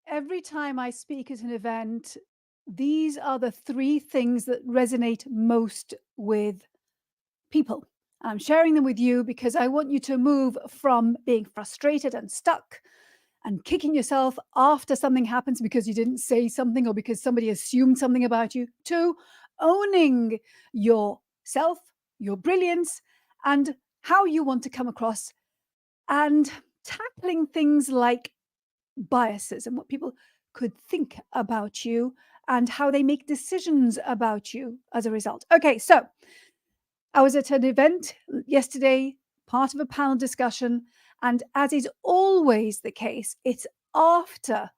Every time I speak at an event, these are the three things that resonate most with people. I'm sharing them with you because I want you to move from being frustrated and stuck and kicking yourself after something happens because you didn't say something or because somebody assumed something about you to owning yourself, your brilliance, and how you want to come across and tackling things like biases and what people could think about you and how they make decisions about you as a result. Okay, so I was at an event yesterday, part of a panel discussion, and as is always the case, it's after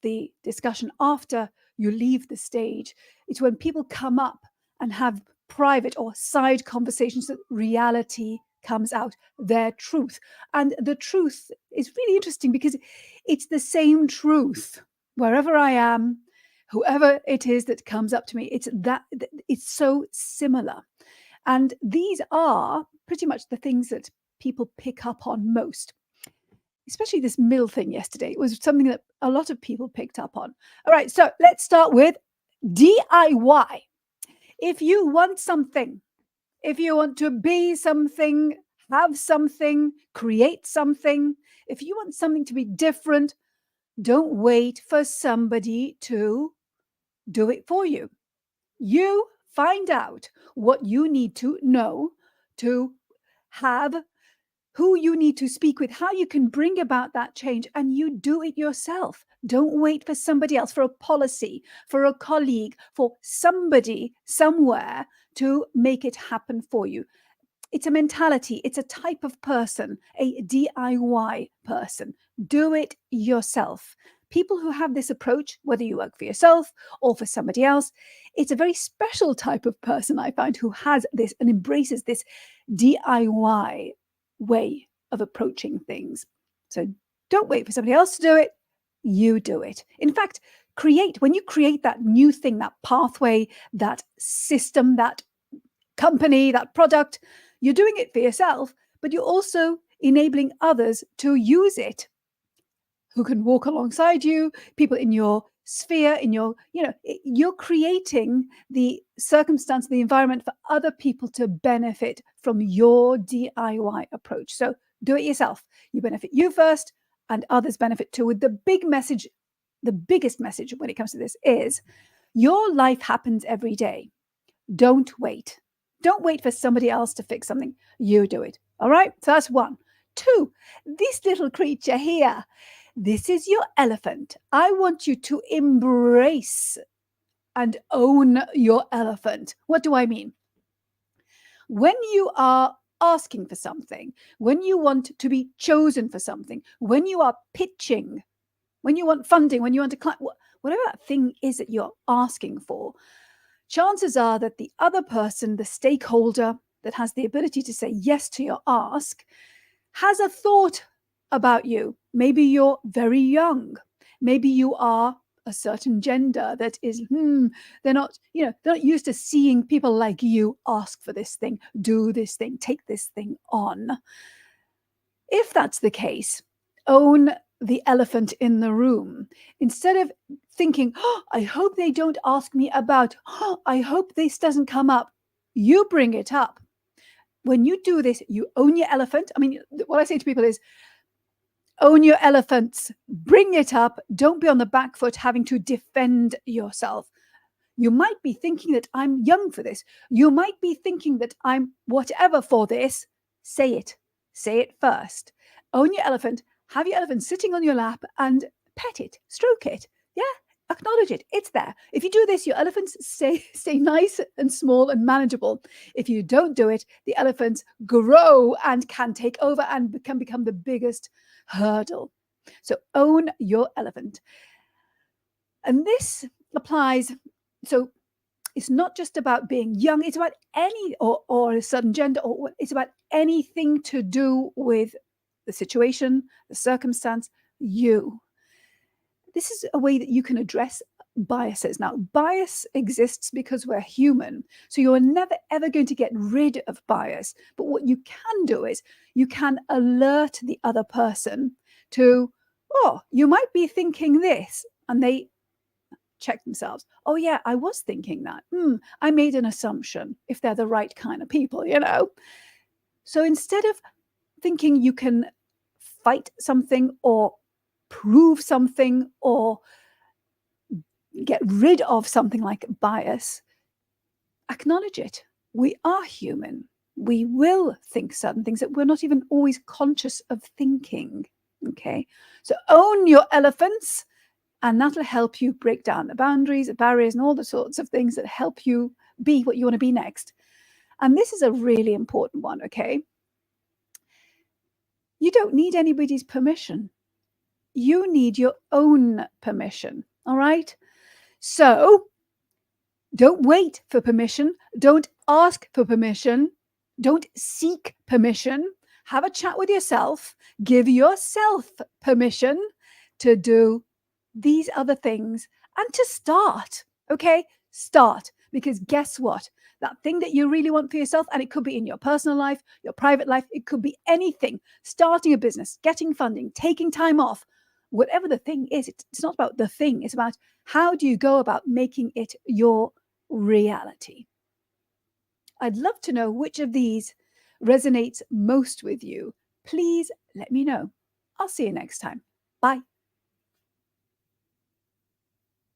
the discussion, after you leave the stage, it's when people come up and have private or side conversations that reality comes out, their truth. And the truth is really interesting because it's the same truth wherever I am, whoever it is that comes up to me. It's so similar. And these are pretty much the things that people pick up on most, especially this middle thing yesterday. It was something that a lot of people picked up on. All right, so let's start with DIY. If you want something, if you want to be something, have something, create something, if you want something to be different, don't wait for somebody to do it for you. You find out what you need to know to have, who you need to speak with, how you can bring about that change, and you do it yourself. Don't wait for somebody else, for a policy, for a colleague, for somebody somewhere to make it happen for you. It's a mentality, it's a type of person, a DIY person. Do it yourself. People who have this approach, whether you work for yourself or for somebody else, it's a very special type of person I find who has this and embraces this DIY way of approaching things. So don't wait for somebody else to do it, you do it. In fact, when you create that new thing, that pathway, that system, that company, that product, you're doing it for yourself, but you're also enabling others to use it who can walk alongside you, people in your sphere, you're creating the circumstance, the environment for other people to benefit from your DIY approach. So do it yourself. You benefit you first, and others benefit too. With the biggest message when it comes to this is your life happens every day. Don't wait. Don't wait for somebody else to fix something. You do it. All right? So that's one. Two, this little creature here, this is your elephant. I want you to embrace and own your elephant. What do I mean? When you are asking for something, when you want to be chosen for something, when you are pitching, when you want funding, when you want to climb, whatever that thing is that you're asking for, chances are that the other person, the stakeholder that has the ability to say yes to your ask, has a thought about you. Maybe you're very young. Maybe you are a certain gender that is, they're not used to seeing people like you ask for this thing, do this thing, take this thing on. If that's the case, own the elephant in the room. Instead of thinking, oh, I hope they don't ask me about, oh, I hope this doesn't come up, you bring it up. When you do this, you own your elephant. I mean, what I say to people is, own your elephants, bring it up. Don't be on the back foot having to defend yourself. You might be thinking that I'm young for this. You might be thinking that I'm whatever for this. Say it. Say it first. Own your elephant. Have your elephant sitting on your lap and pet it, stroke it. Yeah, acknowledge it. It's there. If you do this, your elephants stay nice and small and manageable. If you don't do it, the elephants grow and can take over and can become the biggest hurdle. So own your elephant. And this applies. So it's not just about being young, it's about any or a certain gender, or it's about anything to do with the situation, the circumstance, you. This is a way that you can address biases. Now, bias exists because we're human. So you're never, ever going to get rid of bias. But what you can do is you can alert the other person to, oh, you might be thinking this. and they check themselves. Oh, yeah, I was thinking that. I made an assumption, if they're the right kind of people, you know? So instead of thinking you can fight something or prove something or get rid of something like bias, acknowledge it. We are human. We will think certain things that we're not even always conscious of thinking. Okay. So own your elephants, and that'll help you break down the boundaries, the barriers, and all the sorts of things that help you be what you want to be next. And this is a really important one. Okay. You don't need anybody's permission. You need your own permission. All right. So don't wait for permission. Don't ask for permission. Don't seek permission. Have a chat with yourself. Give yourself permission to do these other things and to start. Okay? Start. Because guess what? That thing that you really want for yourself, and it could be in your personal life, your private life, it could be anything. Starting a business, getting funding, taking time off, whatever the thing is, it's not about the thing. It's about how do you go about making it your reality. I'd love to know which of these resonates most with you. Please let me know. I'll see you next time. Bye.